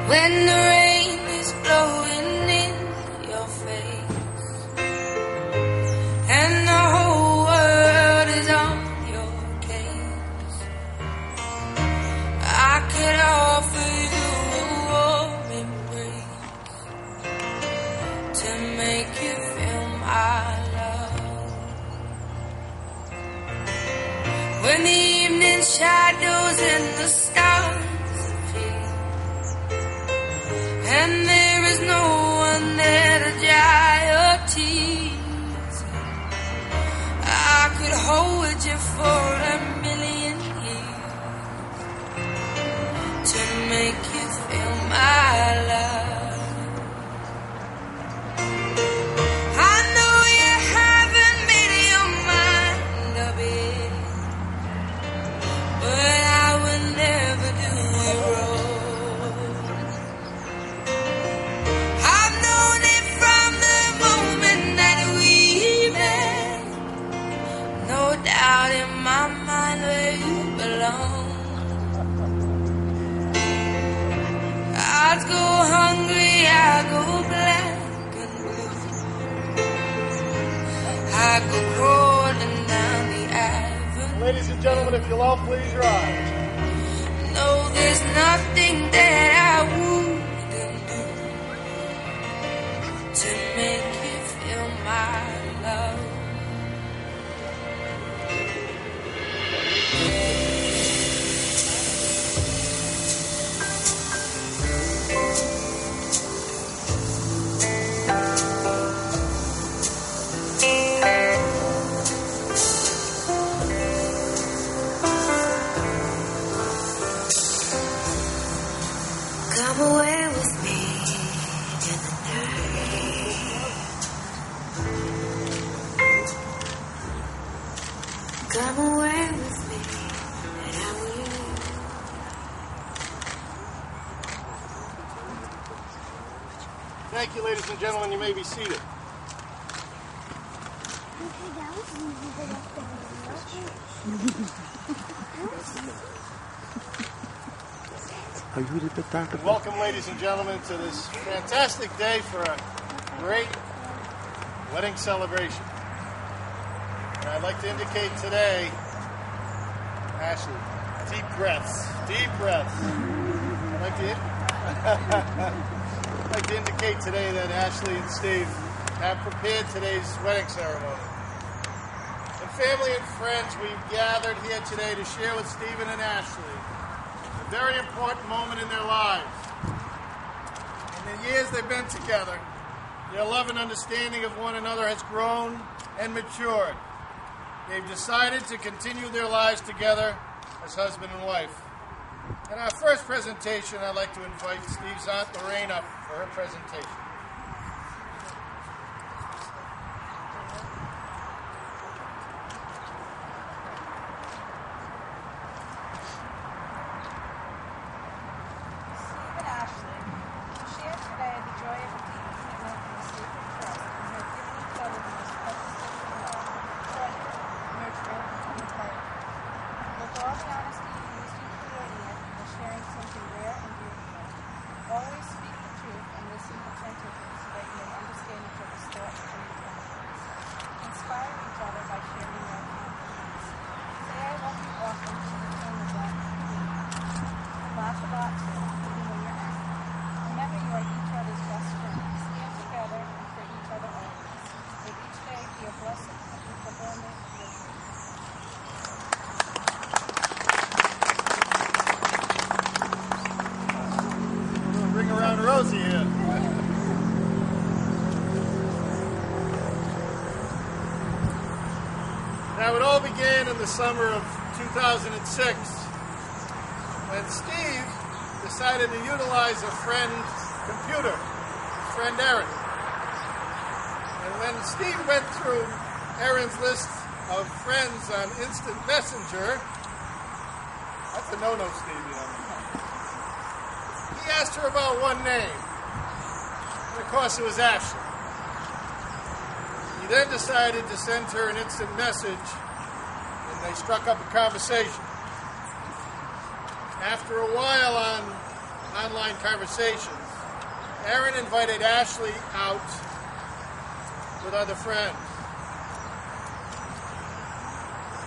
when the rain is blowing in your face and the whole world is on your case. I could offer you a warm embrace to make you feel my love. When the evening shadows and the stars appear and there is no one there to dry your tears, I could hold you for a million years to make you feel my love. I know you haven't made your mind up yet, but I would never do it wrong. I've known it from the moment that we met, no doubt in my mind where you belong. I'd go hungry, I go black and blue, I go crawling down the avenue. Ladies and gentlemen, if you'll all please rise. No, there's nothing that I wouldn't do to make you feel my love. Come away with me in the night. Come away with me and I will. Thank you, ladies and gentlemen. You may be seated. And welcome, ladies and gentlemen, to this fantastic day for a great wedding celebration. And I'd like to indicate today, Ashley, deep breaths. I'd like to indicate today that Ashley and Steve have prepared today's wedding ceremony. And family and friends, we've gathered here today to share with Stephen and Ashley a very important moment in their lives. In the years they've been together, their love and understanding of one another has grown and matured. They've decided to continue their lives together as husband and wife. In our first presentation, I'd like to invite Steve's Aunt Lorraine up for her presentation. Always speak the truth and listen attentively so that you may understand each other's thoughts and intentions. Inspire each other by sharing your accomplishments. Say I love you often to return the love between you. And laugh about too, even when you're angry. Remember you are each other's best friends. Stand together and for each other always. May each day be a blessing and be fulfillment of your dreams. Bring around Rosie here. Now, it all began in the summer of 2006 when Steve decided to utilize a friend's computer, his friend Erin. And when Steve went through Erin's list of friends on Instant Messenger, that's a no-no, Steve, you know. He asked her about one name, and of course it was Ashley. He then decided to send her an instant message, and they struck up a conversation. After a while on online conversations, Aaron invited Ashley out with other friends.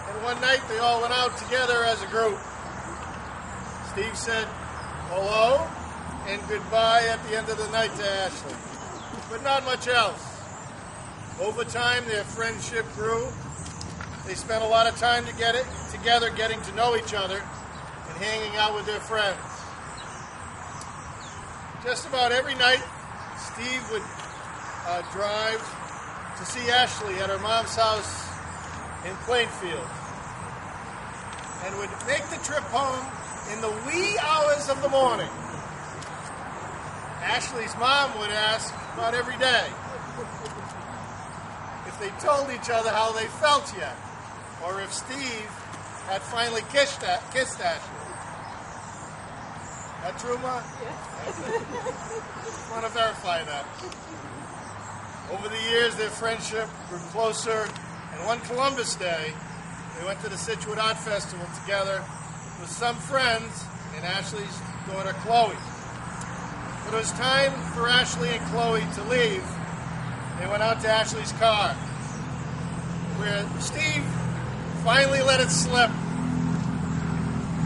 And one night they all went out together as a group. Steve said hello and goodbye at the end of the night to Ashley, but not much else. Over time, their friendship grew. They spent a lot of time together getting to know each other and hanging out with their friends. Just about every night, Steve would drive to see Ashley at her mom's house in Plainfield and would make the trip home in the wee hours of the morning. Ashley's mom would ask about every day if they told each other how they felt yet, or if Steve had finally kissed Ashley. That true, Ma? Yes. I want to verify that. Over the years, their friendship grew closer, and one Columbus Day, they went to the Situate Art Festival together with some friends and Ashley's daughter, Chloe. When it was time for Ashley and Chloe to leave, they went out to Ashley's car, where Steve finally let it slip.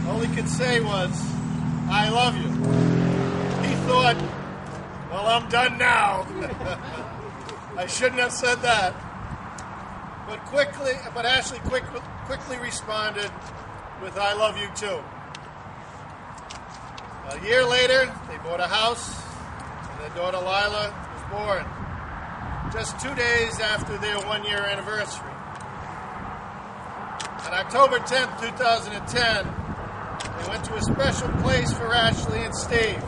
All he could say was, "I love you." He thought, well, I'm done now. I shouldn't have said that. But Ashley quickly responded with, "I love you too." A year later, they bought a house, and their daughter Lila was born, just 2 days after their one-year anniversary. On October 10th, 2010, they went to a special place for Ashley and Steve,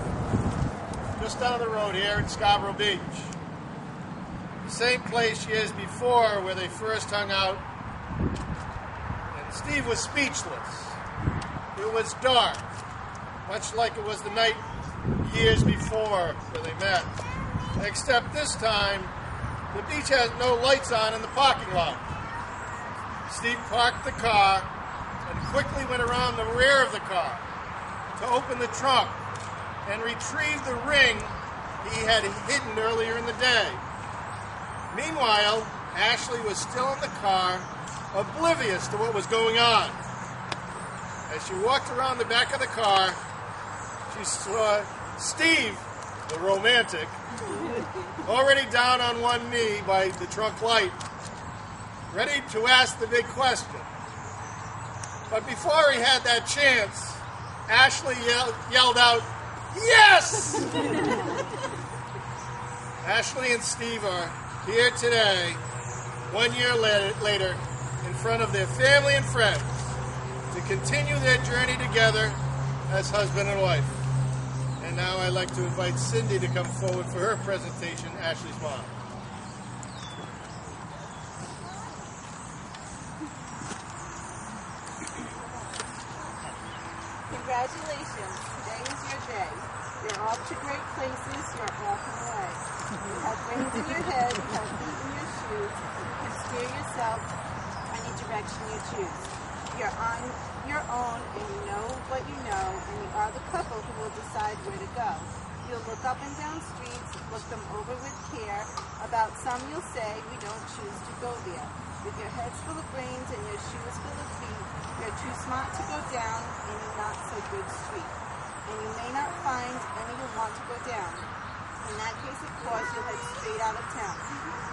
just down the road here in Scarborough Beach. The same place years before where they first hung out, and Steve was speechless. It was dark, much like it was the night years before where they met, except this time the beach has no lights on in the parking lot. Steve parked the car and quickly went around the rear of the car to open the trunk and retrieve the ring he had hidden earlier in the day. Meanwhile, Ashley was still in the car, oblivious to what was going on. As she walked around the back of the car, she saw Steve, the romantic, already down on one knee by the trunk light, ready to ask the big question. But before he had that chance, Ashley yelled out, "Yes!" Ashley and Steve are here today, 1 year later, in front of their family and friends, to continue their journey together as husband and wife. And now I'd like to invite Cindy to come forward for her presentation, Ashley's mom. Congratulations, today is your day. You're off to great places, you're walking away. You have brains in your head, you have feet in your shoes, you can steer yourself any direction you choose. You're on your own and you know what you know, and you are the couple who will decide where to go. You'll look up and down streets, look them over with care. About some you'll say, we don't choose to go there. With your heads full of brains and your shoes full of feet, you're too smart to go down any not so good street. And you may not find any who want to go down. In that case, of course, you'll head straight out of town.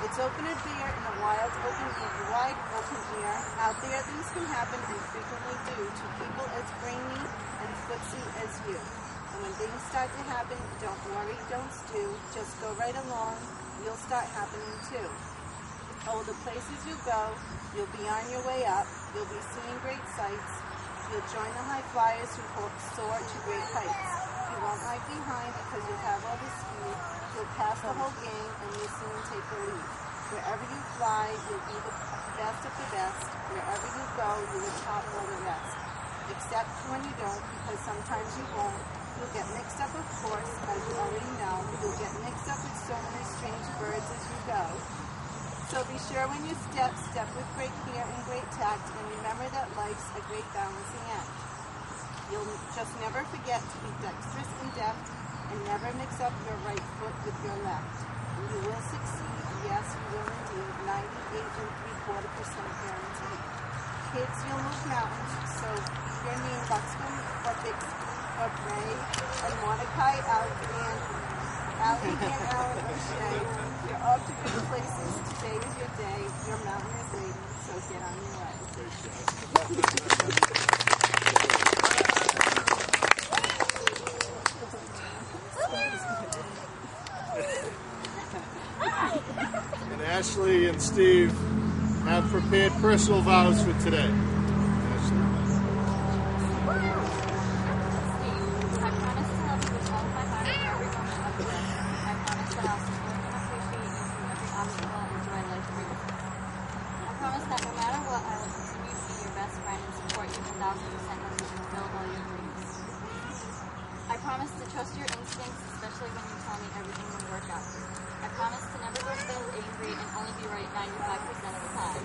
It's open and bare in the wide open air. Out there, things can happen and frequently do to people as brainy and footsie as you. And when things start to happen, don't worry, don't stew. Just go right along. You'll start happening too. Oh, the places you go, you'll be on your way up. You'll be seeing great sights. You'll join the high flyers who soar to great heights. You won't lag behind because you have all the speed. You'll pass the whole game and you'll soon take the lead. Wherever you fly, you'll be the best of the best. Wherever you go, you will top all the rest. Except when you don't, because sometimes you won't. You'll get mixed up, of course, as you already know. You'll get mixed up with so many strange birds as you go. So be sure when you step with great care and great tact, and remember that life's a great balancing act. You'll just never forget to be dexterous and deft, and never mix up your right foot with your left. You will succeed. Yes, you will indeed. 98.75% guarantee. Kids, you'll move mountains, so your name Buxton or Bixby or Bray or Mordecai, Allen or Shay. You're off to good places. Today is your day. Your mountain is waiting, so get on your way. And Ashley and Steve have prepared personal vows for today. I promise to trust your instincts, especially when you tell me everything will work out. I promise to never go to bed angry and only be right 95% of the time.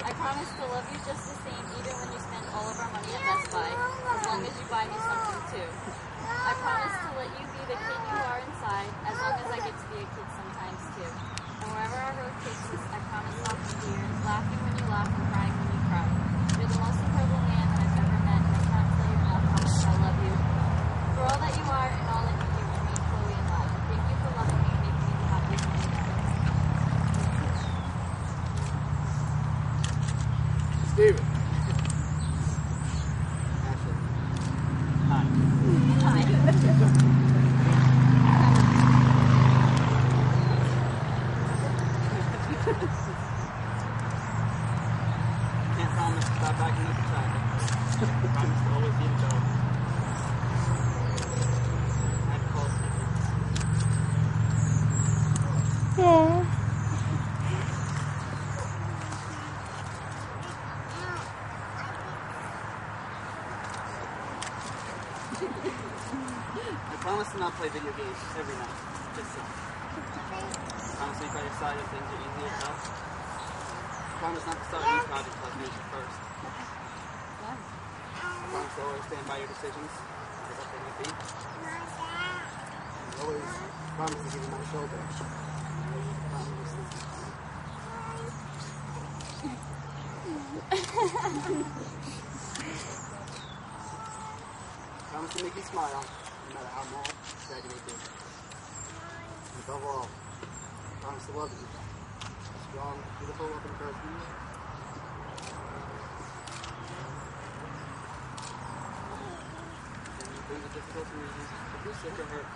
I promise to love you just the same even when you spend all of our money at Best Buy, as long as you buy me something too. I promise to let you be the kid you are inside, as long as I get to be a kid sometimes too. And wherever our road takes us, I promise I'll be here, laughing when you laugh and crying when you cry. You're the most incredible man that I've ever met, and I cannot tell you enough how much I love you. For all that you are and all that you do for me, Chloe and I. Thank you for loving me and making me the happiest man ever. Steven. Can't promise to stop backing up the traffic. Promise to always be the dog. I'd call I promise to not play video games every night. Just some. Promise to be by your side when things are easy as hell. Promise not to start any projects like music first. Promise to always stand by your decisions, whatever they may be. And always promise to give you my shoulder. Promise to make you smile, no matter how mad, sad you may be. And above all, promise to love you. Strong, beautiful, open person. And things are difficult to reason. If you're sick or hurt,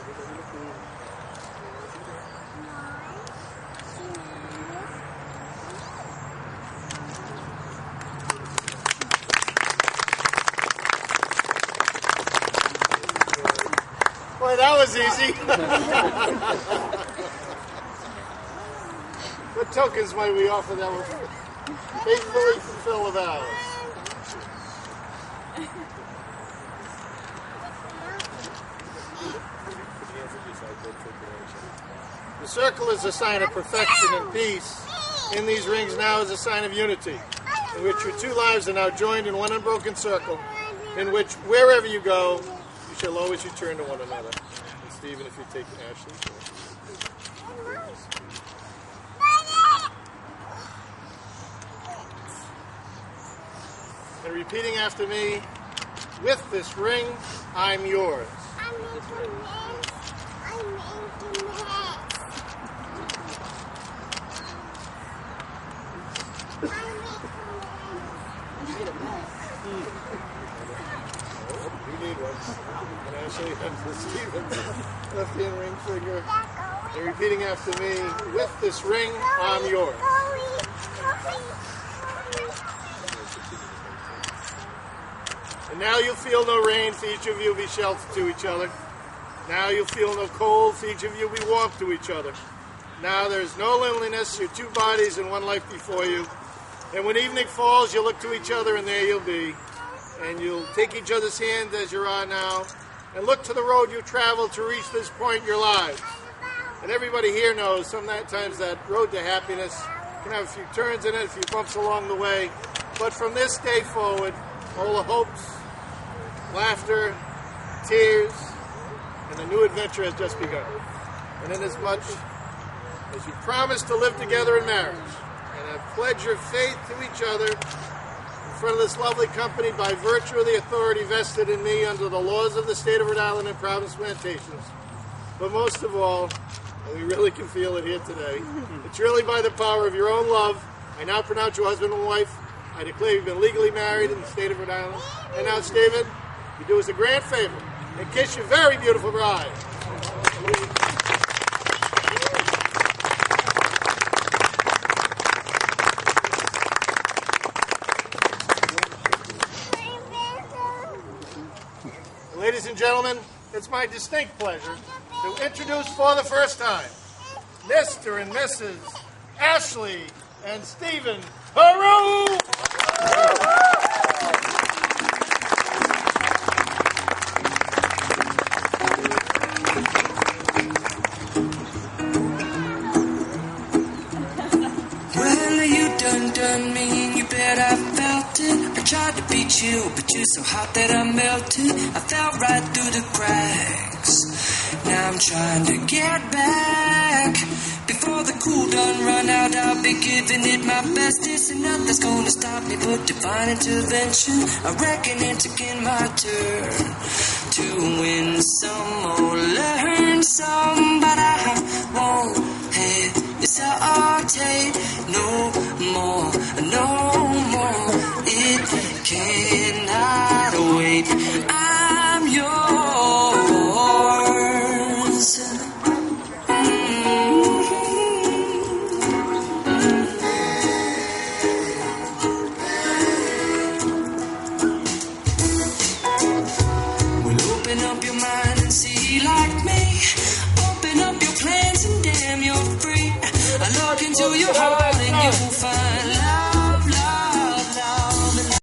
everything in between. Boy, that was easy. What tokens might we offer that will faithfully fulfill the vows? The circle is a sign of perfection and peace. In these rings now is a sign of unity, in which your two lives are now joined in one unbroken circle, in which wherever you go, you shall always return to one another. And Stephen, if you take Ashley. And repeating after me, with this ring, I'm yours. You need one. And Ashley has the Stephen's left hand ring finger. And repeating after me, with this ring, I'm yours. And now you'll feel no rain, for each of you will be sheltered to each other. Now you'll feel no cold, for each of you will be warm to each other. Now there's no loneliness, your two bodies and one life before you. And when evening falls, you'll look to each other and there you'll be. And you'll take each other's hand as you are now, and look to the road you traveled to reach this point in your lives. And everybody here knows sometimes that road to happiness can have a few turns in it, a few bumps along the way. But from this day forward, all the hopes, laughter, tears, and a new adventure has just begun. And inasmuch as you promise to live together in marriage and have pledged your faith to each other in front of this lovely company by virtue of the authority vested in me under the laws of the state of Rhode Island and Providence Plantations, but most of all, and we really can feel it here today, it's really by the power of your own love, I now pronounce you husband and wife. I declare you've been legally married in the state of Rhode Island. And now, Stephen, you do us a grand favor and kiss your very beautiful bride. Ladies and gentlemen, it's my distinct pleasure to introduce for the first time Mr. and Mrs. Ashley and Stephen Peru. Well, you done me, and you bet I felt it. I tried to beat you, but you're so hot that I melted. I fell right through the cracks. Now I'm trying to get back. Before the cool done run out, I'll be giving it my best. This and nothing's gonna stop me but divine intervention. I reckon it's again my turn to win some or learn some, but I won't hesitate no more, no more. It cannot wait. I'm yours. Like me, open up your plans and damn, you're free. I look into your heart.